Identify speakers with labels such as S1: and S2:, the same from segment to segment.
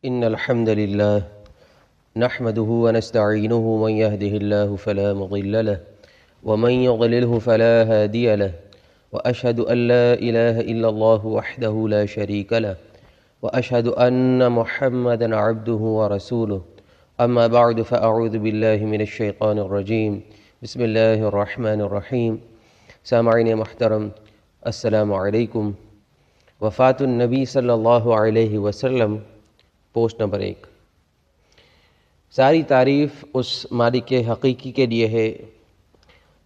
S1: إن الحمد لله نحمده ونستعينه من يهده الله فلا مضل له ومن يضلله فلا هادي له وأشهد أن لا إله إلا الله وحده لا شريك له وأشهد أن محمدا عبده ورسوله أما بعد فأعوذ بالله من الشيطان الرجيم بسم الله الرحمن الرحيم. سامعین محترم، السلام علیکم۔ وفات النبی صلی اللہ علیہ وسلم، پوسٹ نمبر 1۔ ساری تعریف اس مالک حقیقی کے لیے ہے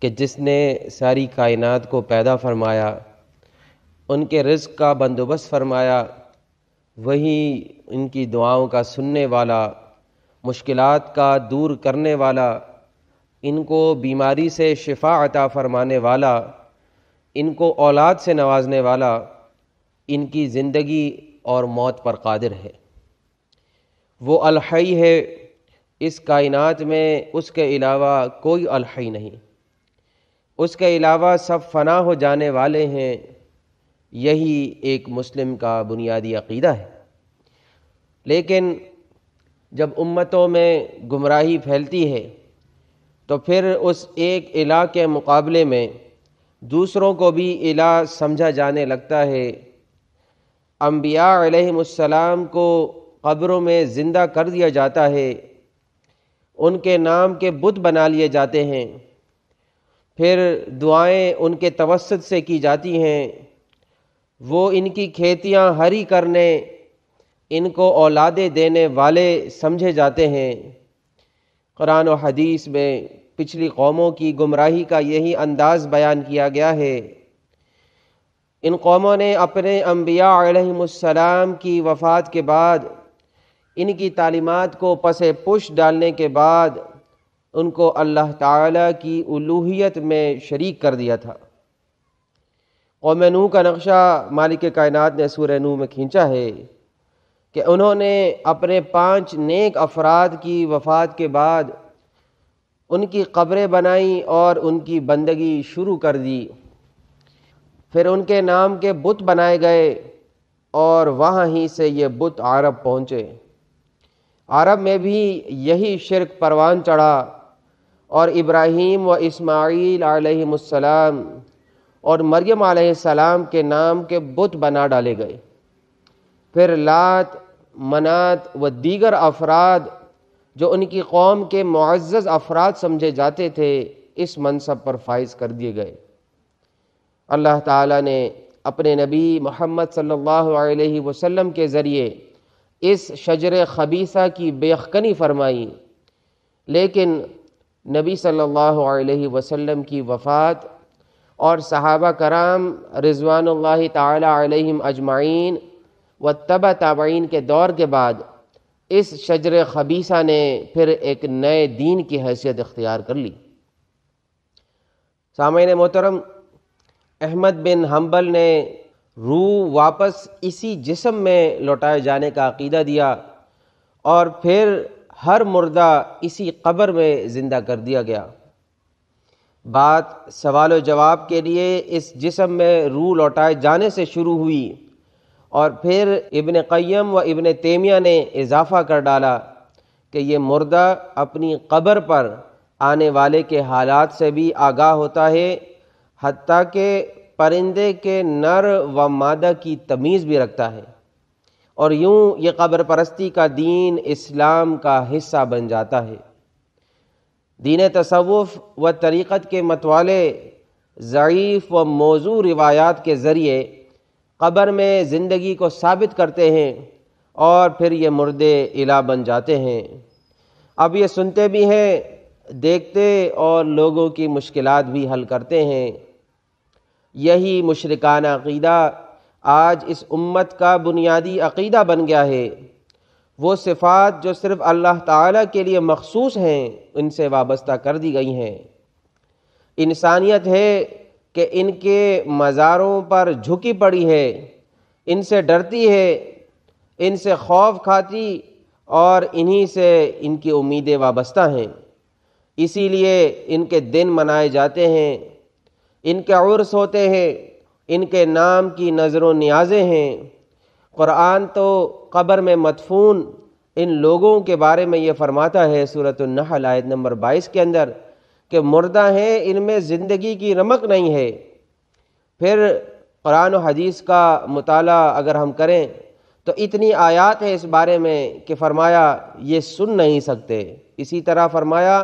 S1: کہ جس نے ساری کائنات کو پیدا فرمایا، ان کے رزق کا بندوبست فرمایا، وہی ان کی دعاؤں کا سننے والا، مشکلات کا دور کرنے والا، ان کو بیماری سے شفا عطا فرمانے والا، ان کو اولاد سے نوازنے والا، ان کی زندگی اور موت پر قادر ہے۔ وہ الحی ہے، اس کائنات میں اس کے علاوہ کوئی الحی نہیں، اس کے علاوہ سب فنا ہو جانے والے ہیں۔ یہی ایک مسلم کا بنیادی عقیدہ ہے۔ لیکن جب امتوں میں گمراہی پھیلتی ہے تو پھر اس ایک الہ کے مقابلے میں دوسروں کو بھی الہ سمجھا جانے لگتا ہے۔ انبیاء علیہم السلام کو قبروں میں زندہ کر دیا جاتا ہے، ان کے نام کے بت بنا لیے جاتے ہیں، پھر دعائیں ان کے توسط سے کی جاتی ہیں، وہ ان کی کھیتیاں ہری کرنے، ان کو اولادیں دینے والے سمجھے جاتے ہیں۔ قرآن و حدیث میں پچھلی قوموں کی گمراہی کا یہی انداز بیان کیا گیا ہے۔ ان قوموں نے اپنے انبیاء علیہم السلام کی وفات کے بعد، ان کی تعلیمات کو پس پش ڈالنے کے بعد، ان کو اللہ تعالیٰ کی الوہیت میں شریک کر دیا تھا۔ قوم نوح کا نقشہ مالک کائنات نے سورہ نوح میں کھینچا ہے کہ انہوں نے اپنے 5 نیک افراد کی وفات کے بعد ان کی قبریں بنائیں اور ان کی بندگی شروع کر دی۔ پھر ان کے نام کے بت بنائے گئے اور وہاں ہی سے یہ بت عرب پہنچے۔ عرب میں بھی یہی شرک پروان چڑھا اور ابراہیم و اسماعیل علیہم السلام اور مریم علیہ السلام کے نام کے بت بنا ڈالے گئے۔ پھر لات، منات و دیگر افراد جو ان کی قوم کے معزز افراد سمجھے جاتے تھے، اس منصب پر فائز کر دیے گئے۔ اللہ تعالیٰ نے اپنے نبی محمد صلی اللہ علیہ وسلم کے ذریعے اس شجر خبیثہ کی بیخکنی فرمائی، لیکن نبی صلی اللہ علیہ وسلم کی وفات اور صحابہ کرام رضوان اللہ تعالی علیہم اجمعین و تبع تابعین کے دور کے بعد اس شجر خبیثہ نے پھر ایک نئے دین کی حیثیت اختیار کر لی۔ سامعین محترم، احمد بن حنبل نے روح واپس اسی جسم میں لوٹائے جانے کا عقیدہ دیا اور پھر ہر مردہ اسی قبر میں زندہ کر دیا گیا۔ بات سوال و جواب کے لیے اس جسم میں روح لوٹائے جانے سے شروع ہوئی اور پھر ابن قیم و ابن تیمیہ نے اضافہ کر ڈالا کہ یہ مردہ اپنی قبر پر آنے والے کے حالات سے بھی آگاہ ہوتا ہے، حتیٰ کہ پرندے کے نر و مادہ کی تمیز بھی رکھتا ہے، اور یوں یہ قبر پرستی کا دین اسلام کا حصہ بن جاتا ہے۔ دین تصوف و طریقت کے متوالے ضعیف و موضوع روایات کے ذریعے قبر میں زندگی کو ثابت کرتے ہیں اور پھر یہ مردے الہ بن جاتے ہیں۔ اب یہ سنتے بھی ہیں، دیکھتے اور لوگوں کی مشکلات بھی حل کرتے ہیں۔ یہی مشرکانہ عقیدہ آج اس امت کا بنیادی عقیدہ بن گیا ہے۔ وہ صفات جو صرف اللہ تعالیٰ کے لیے مخصوص ہیں، ان سے وابستہ کر دی گئی ہیں۔ انسانیت ہے کہ ان کے مزاروں پر جھکی پڑی ہے، ان سے ڈرتی ہے، ان سے خوف کھاتی اور انہی سے ان کی امیدیں وابستہ ہیں۔ اسی لیے ان کے دن منائے جاتے ہیں، ان کے عرس ہوتے ہیں، ان کے نام کی نظر و نیازیں ہیں۔ قرآن تو قبر میں مدفون ان لوگوں کے بارے میں یہ فرماتا ہے سورۃ النحل آیت نمبر 22 کے اندر کہ مردہ ہیں، ان میں زندگی کی رمق نہیں ہے۔ پھر قرآن و حدیث کا مطالعہ اگر ہم کریں تو اتنی آیات ہیں اس بارے میں کہ فرمایا یہ سن نہیں سکتے۔ اسی طرح فرمایا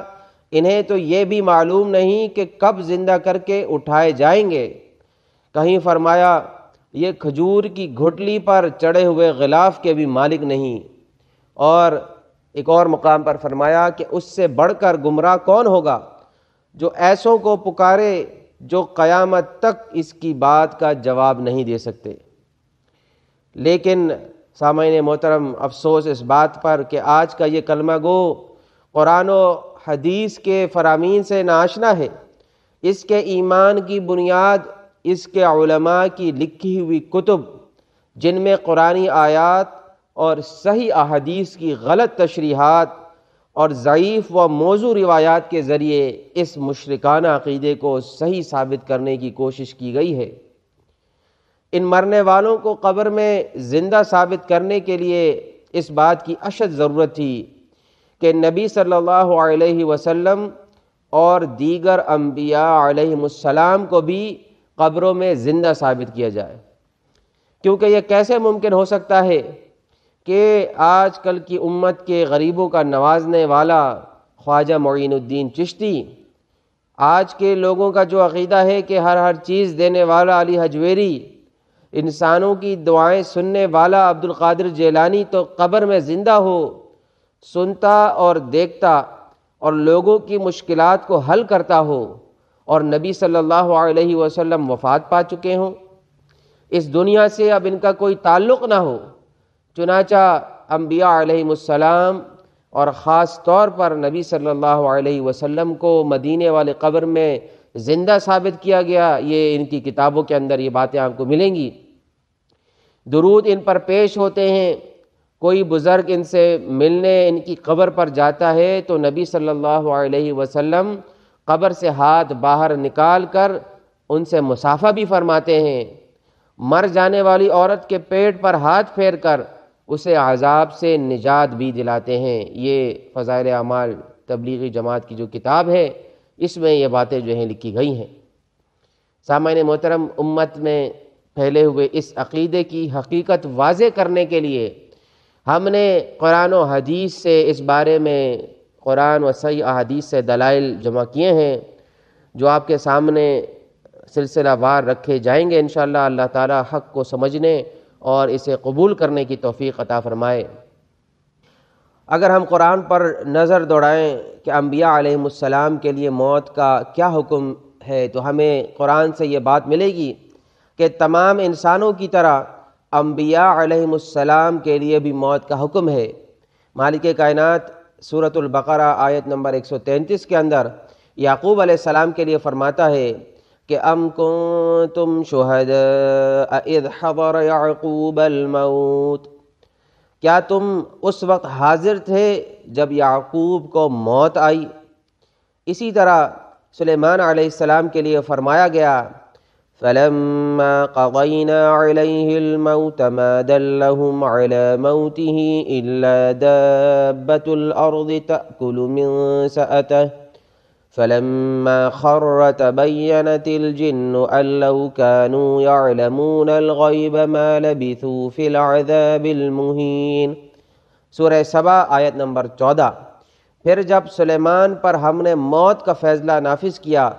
S1: انہیں تو یہ بھی معلوم نہیں کہ کب زندہ کر کے اٹھائے جائیں گے۔ کہیں فرمایا یہ کھجور کی گھٹلی پر چڑھے ہوئے غلاف کے بھی مالک نہیں، اور ایک اور مقام پر فرمایا کہ اس سے بڑھ کر گمراہ کون ہوگا جو ایسوں کو پکارے جو قیامت تک اس کی بات کا جواب نہیں دے سکتے۔ لیکن سامعین محترم، افسوس اس بات پر کہ آج کا یہ کلمہ گو قرآن و حدیث کے فرامین سے ناآشنا ہے۔ اس کے ایمان کی بنیاد اس کے علماء کی لکھی ہوئی کتب، جن میں قرآنی آیات اور صحیح احادیث کی غلط تشریحات اور ضعیف و موضوع روایات کے ذریعے اس مشرکانہ عقیدے کو صحیح ثابت کرنے کی کوشش کی گئی ہے۔ ان مرنے والوں کو قبر میں زندہ ثابت کرنے کے لیے اس بات کی اشد ضرورت تھی کہ نبی صلی اللہ علیہ وسلم اور دیگر انبیاء علیہم السلام کو بھی قبروں میں زندہ ثابت کیا جائے، کیونکہ یہ کیسے ممکن ہو سکتا ہے کہ آج کل کی امت کے غریبوں کا نوازنے والا خواجہ معین الدین چشتی، آج کے لوگوں کا جو عقیدہ ہے کہ ہر چیز دینے والا علی حجویری، انسانوں کی دعائیں سننے والا عبد القادر جیلانی تو قبر میں زندہ ہو، سنتا اور دیکھتا اور لوگوں کی مشکلات کو حل کرتا ہو، اور نبی صلی اللہ علیہ وسلم وفات پا چکے ہوں، اس دنیا سے اب ان کا کوئی تعلق نہ ہو۔ چنانچہ انبیاء علیہم السلام اور خاص طور پر نبی صلی اللہ علیہ وسلم کو مدینے والے قبر میں زندہ ثابت کیا گیا۔ یہ ان کی کتابوں کے اندر یہ باتیں آپ کو ملیں گی۔ درود ان پر پیش ہوتے ہیں، کوئی بزرگ ان سے ملنے ان کی قبر پر جاتا ہے تو نبی صلی اللہ علیہ وسلم قبر سے ہاتھ باہر نکال کر ان سے مصافحہ بھی فرماتے ہیں، مر جانے والی عورت کے پیٹ پر ہاتھ پھیر کر اسے عذاب سے نجات بھی دلاتے ہیں۔ یہ فضائل اعمال تبلیغی جماعت کی جو کتاب ہے، اس میں یہ باتیں جو ہیں لکھی گئی ہیں۔ سامعین محترم، امت میں پھیلے ہوئے اس عقیدے کی حقیقت واضح کرنے کے لیے ہم نے قرآن و حدیث سے اس بارے میں قرآن و صحیح احادیث سے دلائل جمع کیے ہیں، جو آپ کے سامنے سلسلہ وار رکھے جائیں گے انشاءاللہ۔ اللہ تعالی حق کو سمجھنے اور اسے قبول کرنے کی توفیق عطا فرمائے۔ اگر ہم قرآن پر نظر دوڑائیں کہ انبیاء علیہم السلام کے لیے موت کا کیا حکم ہے، تو ہمیں قرآن سے یہ بات ملے گی کہ تمام انسانوں کی طرح انبیاء علیہم السلام کے لیے بھی موت کا حکم ہے۔ مالک کائنات سورۃ البقرہ آیت نمبر 133 کے اندر یعقوب علیہ السلام کے لیے فرماتا ہے کہ ام کنتم شہداء اذ حضر یعقوب الموت، کیا تم اس وقت حاضر تھے جب یعقوب کو موت آئی؟ اسی طرح سلیمان علیہ السلام کے لیے فرمایا گیا فَلَمَّا قَضَيْنَا عَلَيْهِ الْمَوْتَ مَا دَلَّهُمْ عَلَى مَوْتِهِ إِلَّا دَابَّةُ الْأَرْضِ تَأْكُلُ مِنْ سَأَتَهِ فَلَمَّا خَرَّ تَبَيَّنَتِ الْجِنُّ أَنْ لَوْ كَانُوا يَعْلَمُونَ الْغَيْبَ مَا لَبِثُوا فِي الْعَذَابِ الْمُهِينِ۔ سورہ سبا آیت نمبر 14۔ پھر جب سلیمان پر ہم نے موت کا فیصلہ نافذ کیا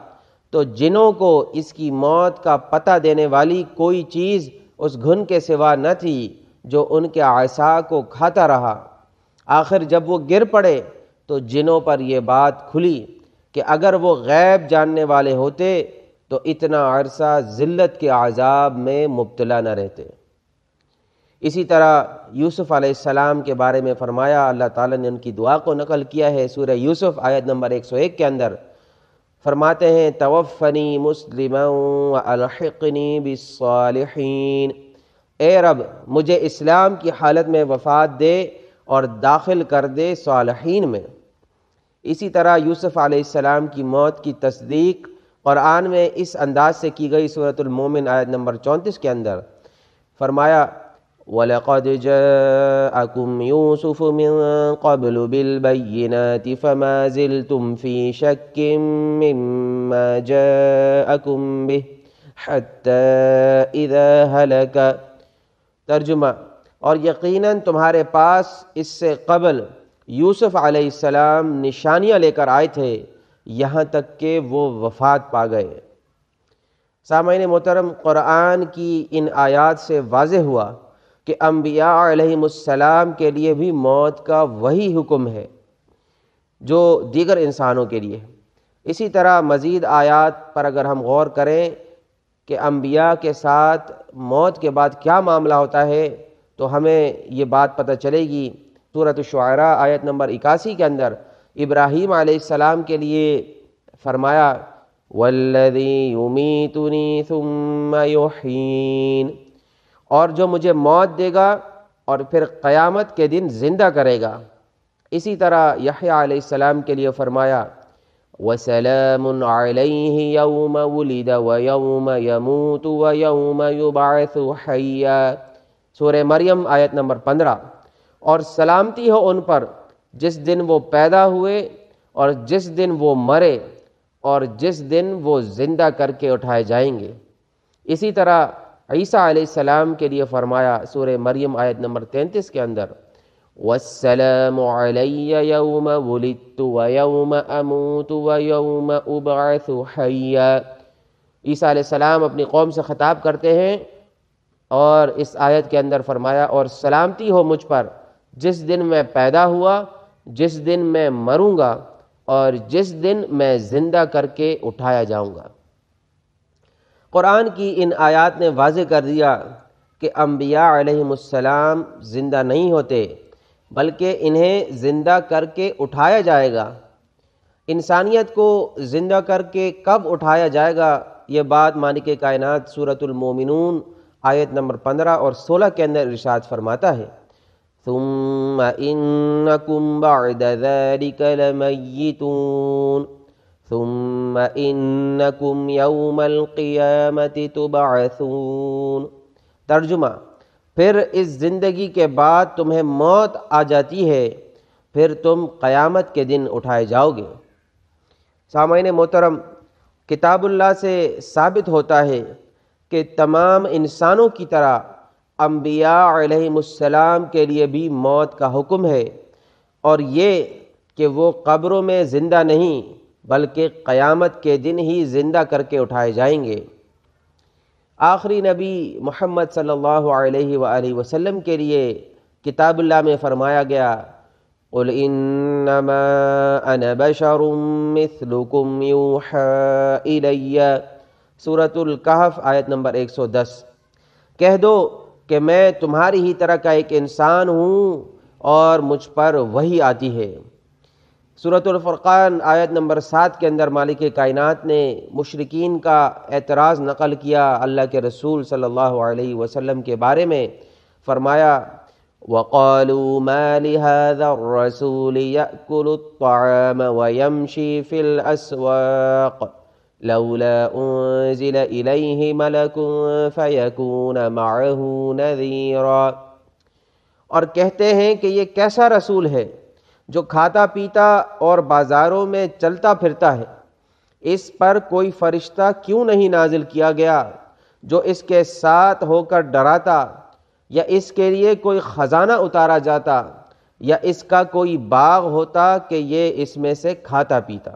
S1: تو جنوں کو اس کی موت کا پتہ دینے والی کوئی چیز اس گھن کے سوا نہ تھی جو ان کے عصا کو کھاتا رہا۔ آخر جب وہ گر پڑے تو جنوں پر یہ بات کھلی کہ اگر وہ غیب جاننے والے ہوتے تو اتنا عرصہ ذلت کے عذاب میں مبتلا نہ رہتے۔ اسی طرح یوسف علیہ السلام کے بارے میں فرمایا، اللہ تعالیٰ نے ان کی دعا کو نقل کیا ہے سورہ یوسف آیت نمبر 101 کے اندر، فرماتے ہیں توفنی مسلما والحقنی بالصالحین، اے رب مجھے اسلام کی حالت میں وفات دے اور داخل کر دے صالحین میں۔ اسی طرح یوسف علیہ السلام کی موت کی تصدیق قرآن میں اس انداز سے کی گئی سورۃ المومن آیت نمبر 34 کے اندر، فرمایا وَلَقَدْ جَاءَكُمْ يُوسُفُ مِن قَبْلُ بِالْبَيِّنَاتِ فَمَا زِلْتُمْ فِي شَكٍّ مِّمَّا جَاءَكُمْ بِهِ حَتَّى إِذَا هَلَكَ۔ ترجمہ: اور یقیناً تمہارے پاس اس سے قبل یوسف علیہ السلام نشانیاں لے کر آئے تھے یہاں تک کہ وہ وفات پا گئے۔ سامعین محترم، قرآن کی ان آیات سے واضح ہوا کہ انبیاء علیہم السلام کے لیے بھی موت کا وہی حکم ہے جو دیگر انسانوں کے لیے ہے۔ اسی طرح مزید آیات پر اگر ہم غور کریں کہ انبیاء کے ساتھ موت کے بعد کیا معاملہ ہوتا ہے تو ہمیں یہ بات پتہ چلے گی۔ سورۃ الشعراء آیت نمبر 81 کے اندر ابراہیم علیہ السلام کے لیے فرمایا وَالَّذِي يُمِيتُنِي ثُمَّ يُحْيِينِ، اور جو مجھے موت دے گا اور پھر قیامت کے دن زندہ کرے گا۔ اسی طرح یحییٰ علیہ السلام کے لیے فرمایا وَسَلَامٌ عَلَيْهِ يَوْمَ وُلِدَ وَيَوْمَ يَمُوتُ وَيَوْمَ يُبْعَثُ حَيًّا، سورہ مریم آیت نمبر 15۔ اور سلامتی ہو ان پر جس دن وہ پیدا ہوئے اور جس دن وہ مرے اور جس دن وہ زندہ کر کے اٹھائے جائیں گے۔ اسی طرح عیسیٰ علیہ السلام کے لیے فرمایا سورہ مریم آیت نمبر 33 کے اندر وَالسَّلَامُ عَلَيَّ يَوْمَ وُلِدتُّ وَيَوْمَ أَمُوتُ وَيَوْمَ أُبْعَثُ حَيًّا۔ عیسیٰ علیہ السلام اپنی قوم سے خطاب کرتے ہیں اور اس آیت کے اندر فرمایا اور سلامتی ہو مجھ پر جس دن میں پیدا ہوا، جس دن میں مروں گا اور جس دن میں زندہ کر کے اٹھایا جاؤں گا۔ قرآن کی ان آیات نے واضح کر دیا کہ انبیاء علیہم السلام زندہ نہیں ہوتے بلکہ انہیں زندہ کر کے اٹھایا جائے گا۔ انسانیت کو زندہ کر کے کب اٹھایا جائے گا، یہ بات مالک کائنات سورۃ المومنون آیت نمبر 15 اور 16 کے اندر ارشاد فرماتا ہے ثم انکم بعد ذلک لمیتون ثم انکم یوم القیامت تبعثون۔ ترجمہ: پھر اس زندگی کے بعد تمہیں موت آ جاتی ہے، پھر تم قیامت کے دن اٹھائے جاؤ گے۔ سامعین محترم، کتاب اللہ سے ثابت ہوتا ہے کہ تمام انسانوں کی طرح انبیاء علیہم السلام کے لیے بھی موت کا حکم ہے، اور یہ کہ وہ قبروں میں زندہ نہیں بلکہ قیامت کے دن ہی زندہ کر کے اٹھائے جائیں گے۔ آخری نبی محمد صلی اللہ علیہ وآلہ وسلم کے لیے کتاب اللہ میں فرمایا گیا قُلْ إِنَّمَا أَنَا بَشَرٌ مِثْلُكُمْ يُوحَىٰ إِلَيَّ، سورۃ الکہف آیت نمبر 110۔ کہہ دو کہ میں تمہاری ہی طرح کا ایک انسان ہوں اور مجھ پر وحی آتی ہے۔ سورۃ الفرقان آیت نمبر 7 کے اندر مالک کائنات نے مشرکین کا اعتراض نقل کیا اللہ کے رسول صلی اللہ علیہ وسلم کے بارے میں، فرمایا وَقَالُوا مَا لِهَذَا الرَّسُولِ يَأْكُلُ الطَّعَامَ وَيَمْشِي فِي الْأَسْوَاقِ لَوْلَا أُنزِلَ إِلَيْهِ مَلَكٌ فَيَكُونَ مَعَهُ نَذِيرًا، اور کہتے ہیں کہ یہ کیسا رسول ہے جو کھاتا پیتا اور بازاروں میں چلتا پھرتا ہے، اس پر کوئی فرشتہ کیوں نہیں نازل کیا گیا جو اس کے ساتھ ہو کر ڈراتا، یا اس کے لیے کوئی خزانہ اتارا جاتا، یا اس کا کوئی باغ ہوتا کہ یہ اس میں سے کھاتا پیتا۔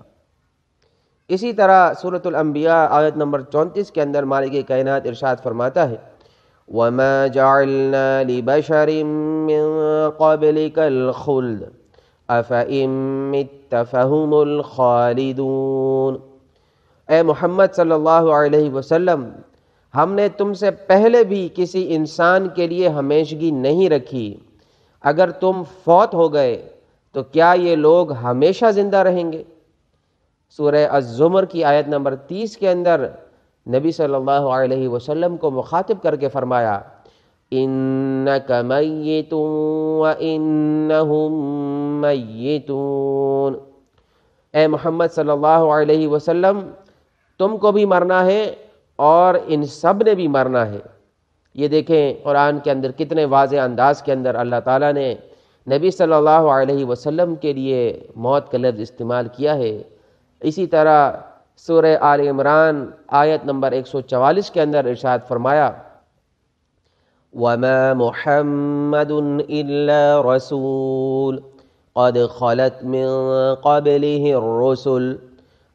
S1: اسی طرح سورۃ الانبیاء آیت نمبر 34 کے اندر مالک کائنات ارشاد فرماتا ہے وَمَا جَعَلْنَا لِبَشَرٍ مِّن قَبْلِكَ الْخُلْدَ أَفَإِن مِّتَّ فَهُمُ الْخَالِدُونَ۔ اے محمد صلی اللہ علیہ وسلم، ہم نے تم سے پہلے بھی کسی انسان کے لیے ہمیشگی نہیں رکھی، اگر تم فوت ہو گئے تو کیا یہ لوگ ہمیشہ زندہ رہیں گے؟ سورہ الزمر کی آیت نمبر 30 کے اندر نبی صلی اللہ علیہ وسلم کو مخاطب کر کے فرمایا انک میت وانہم میتون۔ اے محمد صلی اللہ علیہ وسلم، تم کو بھی مرنا ہے اور ان سب نے بھی مرنا ہے۔ یہ دیکھیں قرآن کے اندر کتنے واضح انداز کے اندر اللہ تعالیٰ نے نبی صلی اللہ علیہ وسلم کے لیے موت کا لفظ استعمال کیا ہے۔ اسی طرح سورہ آل عمران آیت نمبر 144 کے اندر ارشاد فرمایا وَمَا مُحَمَّدٌ إِلَّا رَسُولٌ قَدْ خَلَتْ مِن قَبْلِهِ الرُّسُلُ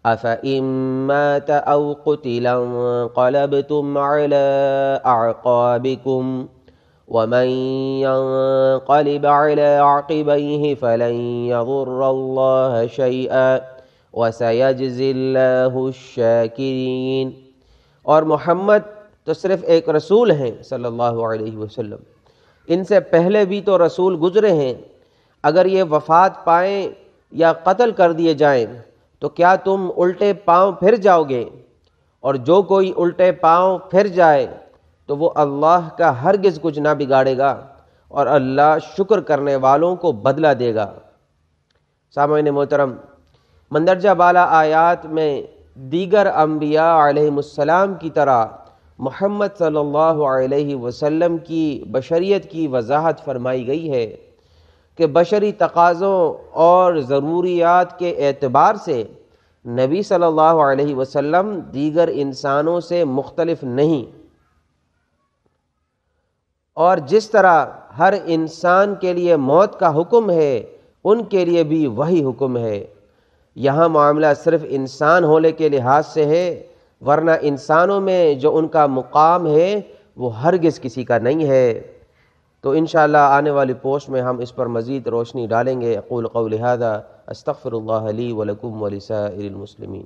S1: أَفَإِن مَّاتَ أَوْ قُتِلَ انقَلَبْتُمْ عَلَىٰ أَعْقَابِكُمْ وَمَن يَنقَلِبْ عَلَىٰ عَقِبَيْهِ فَلَن يَضُرَّ اللَّهَ شَيْئًا وَسَيَجْزِي اللَّهُ الشَّاكِرِينَ۔ اور محمد تو صرف ایک رسول ہیں صلی اللہ علیہ وسلم، ان سے پہلے بھی تو رسول گزرے ہیں، اگر یہ وفات پائیں یا قتل کر دیے جائیں تو کیا تم الٹے پاؤں پھر جاؤ گے؟ اور جو کوئی الٹے پاؤں پھر جائے تو وہ اللہ کا ہرگز کچھ نہ بگاڑے گا اور اللہ شکر کرنے والوں کو بدلہ دے گا۔ سامعین محترم، مندرجہ بالا آیات میں دیگر انبیاء علیہم السلام کی طرح محمد صلی اللہ علیہ وسلم کی بشریت کی وضاحت فرمائی گئی ہے کہ بشری تقاضوں اور ضروریات کے اعتبار سے نبی صلی اللہ علیہ وسلم دیگر انسانوں سے مختلف نہیں، اور جس طرح ہر انسان کے لیے موت کا حکم ہے ان کے لیے بھی وہی حکم ہے۔ یہاں معاملہ صرف انسان ہونے کے لحاظ سے ہے، ورنہ انسانوں میں جو ان کا مقام ہے وہ ہرگز کسی کا نہیں ہے۔ تو انشاءاللہ آنے والی پوسٹ میں ہم اس پر مزید روشنی ڈالیں گے۔ اقول قولی ھذا استغفر اللہ لی ولکم ولسائر المسلمین۔